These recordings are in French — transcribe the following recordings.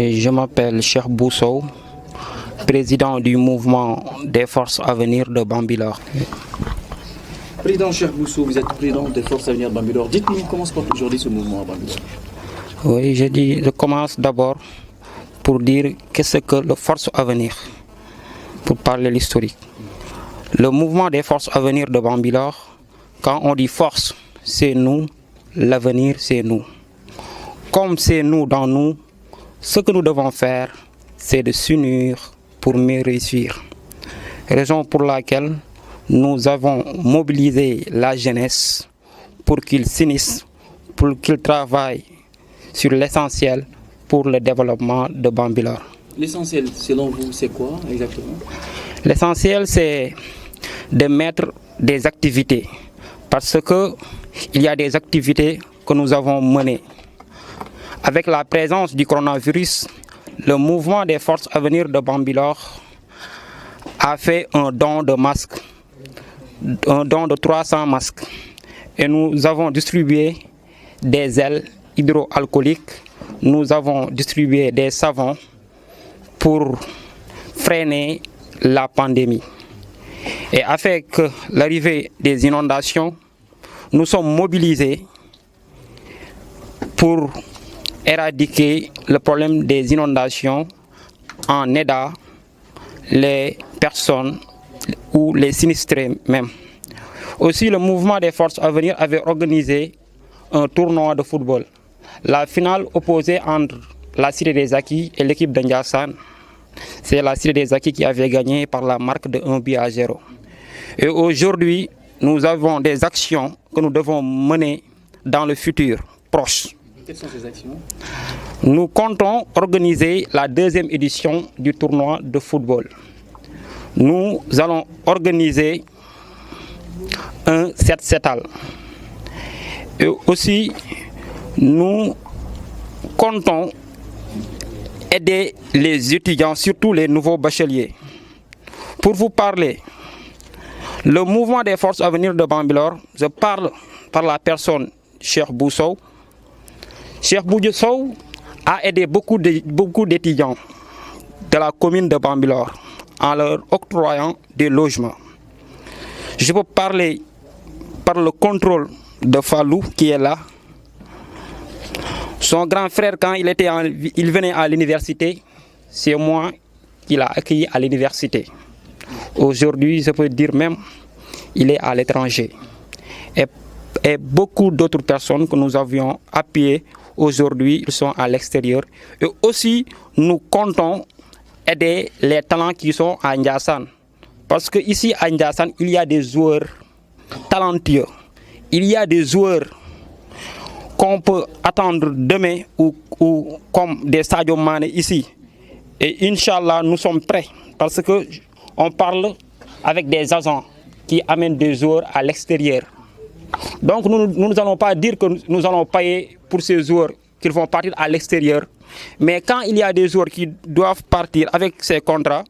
Et je m'appelle Cheikh Bousso, président du mouvement des Forces à venir de Bambilor. Président Cheikh Bousso, vous êtes président des Forces à venir de Bambilor. Dites-nous comment se porte aujourd'hui ce mouvement à Bambilor. Oui, je commence d'abord pour dire qu'est-ce que le Force à venir, pour parler de l'historique. Le mouvement des Forces à venir de Bambilor, quand on dit force, c'est nous, l'avenir, c'est nous. Comme c'est nous dans nous, ce que nous devons faire, c'est de s'unir pour mieux réussir. Raison pour laquelle nous avons mobilisé la jeunesse pour qu'ils s'unissent, pour qu'ils travaillent sur l'essentiel pour le développement de Bambilor. L'essentiel, selon vous, c'est quoi exactement? L'essentiel, c'est de mettre des activités. Parce qu'il y a des activités que nous avons menées. Avec la présence du coronavirus, le mouvement des Forces à venir de Bambilor a fait un don de masques, un don de 300 masques. Et nous avons distribué des gels hydroalcooliques, nous avons distribué des savons pour freiner la pandémie. Et avec l'arrivée des inondations, nous sommes mobilisés pour éradiquer le problème des inondations en aidant les personnes ou les sinistrés même. Aussi, le mouvement des Forces à venir avait organisé un tournoi de football. La finale opposée entre la Cité des Acquis et l'équipe de Ndiassane, c'est la Cité des Acquis qui avait gagné par la marque de 1-0. Et aujourd'hui, nous avons des actions que nous devons mener dans le futur proche. Quelles sont ces actions? Nous comptons organiser la deuxième édition du tournoi de football. Nous allons organiser un set-setal. Et aussi, nous comptons aider les étudiants, surtout les nouveaux bacheliers. Pour vous parler, le mouvement des Forces à venir de Bambilor, je parle par la personne Cheikh Bousso. Cheikh Bousso a aidé beaucoup d'étudiants de la commune de Bambilor en leur octroyant des logements. Je peux parler par le contrôle de Fallou qui est là. Son grand frère, quand il venait à l'université, c'est moi qui l'a accueilli à l'université. Aujourd'hui, je peux dire même, il est à l'étranger. Et beaucoup d'autres personnes que nous avions appuyées, aujourd'hui, ils sont à l'extérieur. Et aussi, nous comptons aider les talents qui sont à Ndiassane. Parce qu'ici, à Ndiassane, il y a des joueurs talentueux. Il y a des joueurs qu'on peut attendre demain ou comme des Sadio Mané ici. Et Inch'Allah, nous sommes prêts parce qu'on parle avec des agents qui amènent des joueurs à l'extérieur. Donc nous n'allons pas dire que nous allons payer pour ces joueurs qu'ils vont partir à l'extérieur. Mais quand il y a des joueurs qui doivent partir avec ces contrats,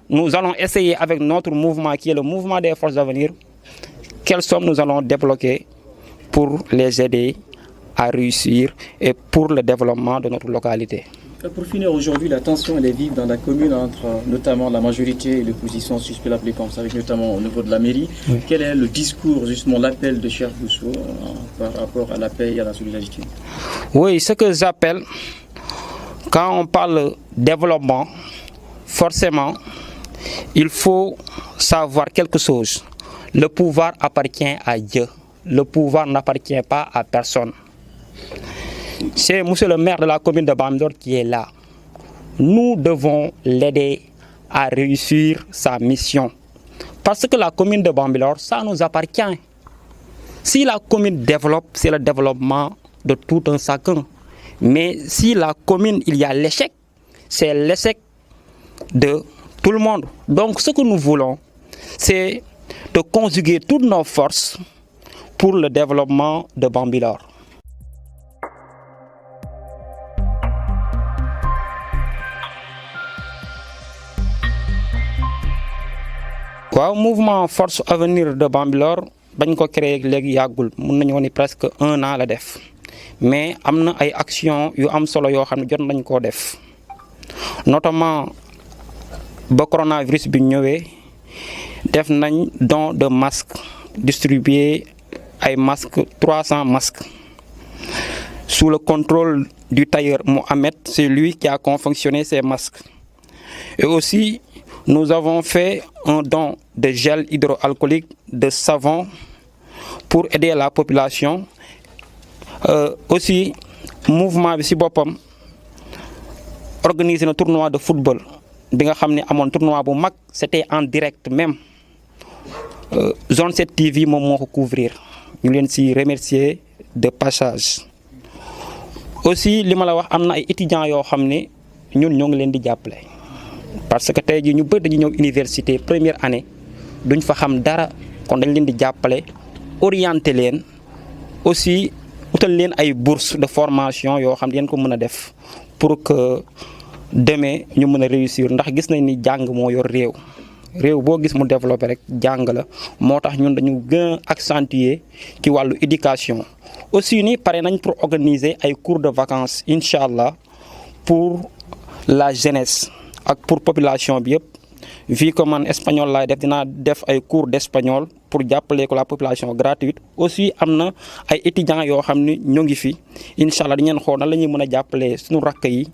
nous allons essayer avec notre mouvement qui est le mouvement des Forces à venir, quelles sommes nous allons débloquer pour les aider à réussir et pour le développement de notre localité. Pour finir, aujourd'hui, la tension elle est vive dans la commune entre notamment la majorité et l'opposition, si je peux l'appeler comme ça, avec notamment au niveau de la mairie. Oui. Quel est le discours, justement, l'appel de Cheikh Bousso par rapport à la paix et à la solidarité? Oui, ce que j'appelle, quand on parle développement, forcément, il faut savoir quelque chose. Le pouvoir appartient à Dieu. Le pouvoir n'appartient pas à personne. C'est monsieur le maire de la commune de Bambilor qui est là. Nous devons l'aider à réussir sa mission. Parce que la commune de Bambilor, ça nous appartient. Si la commune développe, c'est le développement de tout un chacun. Mais si la commune, il y a l'échec, c'est l'échec de tout le monde. Donc ce que nous voulons, c'est de conjuguer toutes nos forces pour le développement de Bambilor. Le mouvement Force à venir de Bambilor, bañ ko créé léegi yàggul mun nañu wax ni presque 1 an la def mais am na ay action yu am solo yoo xam ne jot nañ koo def notamment ba coronavirus bi ñëwee def nañ don de masques distribué ay masques 300 masques sous le contrôle du tailleur Mohamed, c'est lui qui a confectionné ces masques. Et aussi nous avons fait un don de gel hydroalcoolique, de savon pour aider la population. Aussi mouvement bi ci boppam organiser un tournoi de football bi nga xam ne amoon tournoi bu mag, c'était en direct même. Zone 7 TV moom moo ko couvrir ñu leen ci remercier de passage. Aussi li ma la wax am na ay étudiants yoo xam ne ñun ñoo ngi leen di jàppale parce que tey jii ñu bëri dañu ñëw université première année duñ fa xam dara kon dañ leen di jàppale orienter leen aussi utal leen ay bourses de formation yoo xam ne yéen ko mën a def pour que demain ñu mën a réussir ndax gis nañ ni jàng moo yor réew. réew boo gis mu développé rek jàng la moo tax ñun dañu gën a accentuer ci wàllu éducation. Aussi ni pare nañ pour organiser ay cours de vacances incha allah pour la jeunesse ak pour population bi yëpp vu que man espagnol laay def dinaa def ay cours d'espagnol pour jàppale ko la population gratuite. Aussi am na ay étudiants yoo xam ni ñoo ngi fi incha allah dañu leen xool nan la ñuy mën a jàppale suñu rakk yi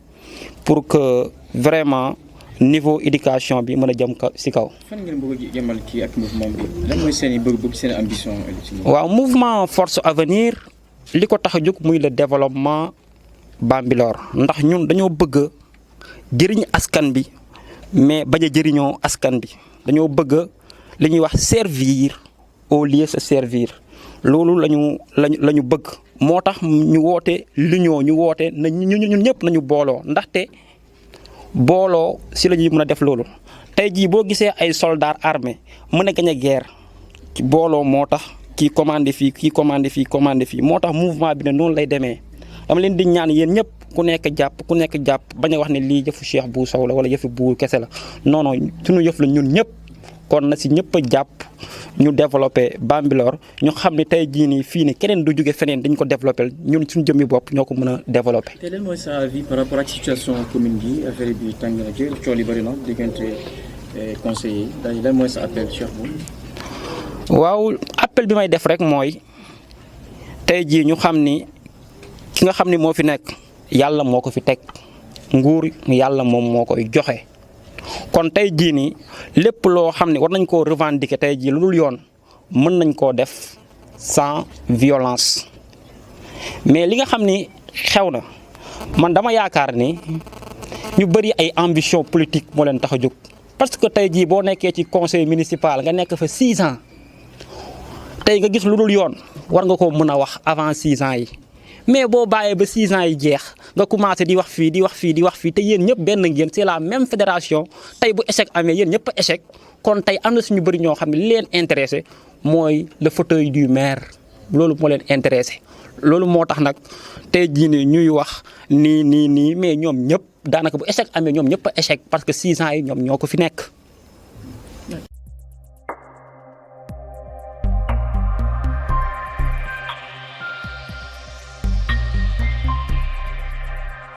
pour que vraiment niveau éducation bi mën a jëm ci kaw. fan ngeen bëgg a jëmal kii ak mouvement bi lan mooy seen i bëgg-bëgg seen ambition. waaw mouvement Force Avenir li ko tax a jóg muy le développement Bambilor ndax ñun dañoo bëgg jëriñ askan bi mais bañ a jëriñoo askan bi dañoo bëgg li ñuy wax servir au lieu de se servir loolu lañu bëgg moo tax ñu woote l'union ñu woote na ñun ñëpp nañu booloo ndaxte booloo si la ñuy mën a def loolu tey jii boo gisee ay soldats armés mën a gañ a guerre ci booloo moo tax kii commandé fii kii commandé fii moo tax mouvement bi ne noonu lay demee dama leen di ñaan yéen ñëpp ku nekk jàpp bañ a wax ne lii yëfu Cheikh Bou Sow la wala yëfu Bou kese la non non suñu yëf la ñun ñëpp kon na si ñëpp a jàpp ñu développé Bambilor ñu xam ne tey jii nii fii nii keneen du jóge feneen dañ ko développé ñun suñu jëmmi bopp ñoo ko mën a développé. te lan mooy sa avis par rapport ak situation commune bi affaire bi tàng na jër coono yi bëri na diggante conseillers yi lan mooy sa appel Cheikh Bou. waaw appel bi may def rek mooy tey jii ñu xam ni ki nga xam ni moo fi nekk yàlla moo ko fi teg nguur yàlla moom moo koy joxe. kon tey jii nii lépp loo xam ne war nañ koo revendiquer tey jii lu dul yoon mën nañ koo def sans violence mais li nga xam ni xew na man dama yaakaar ni ñu bëri ay ambition politique moo leen tax a jóg. parce que tey jii boo nekkee ci conseil municipal nga nekk fa 6 ans tey nga gis lu dul yoon war nga ko mën a wax avant 6 ans yi mais boo bàyyee ba 6 ans yi jeex nga commencé di wax fii te yéen ñëpp benn ngeen c'est la même fédération tey bu échec amee yéen ñëpp a échec kon tey am na suñu bëri ñoo xam ne li leen intéressé mooy le fauteuil du maire loolu moo leen intéressé. loolu moo tax nag tey jii nii ñuy wax nii mais ñoom ñëpp daanaka bu échec amee ñoom ñëpp a échec parce que 6 ans yi ñoom ñoo ko fi nekk.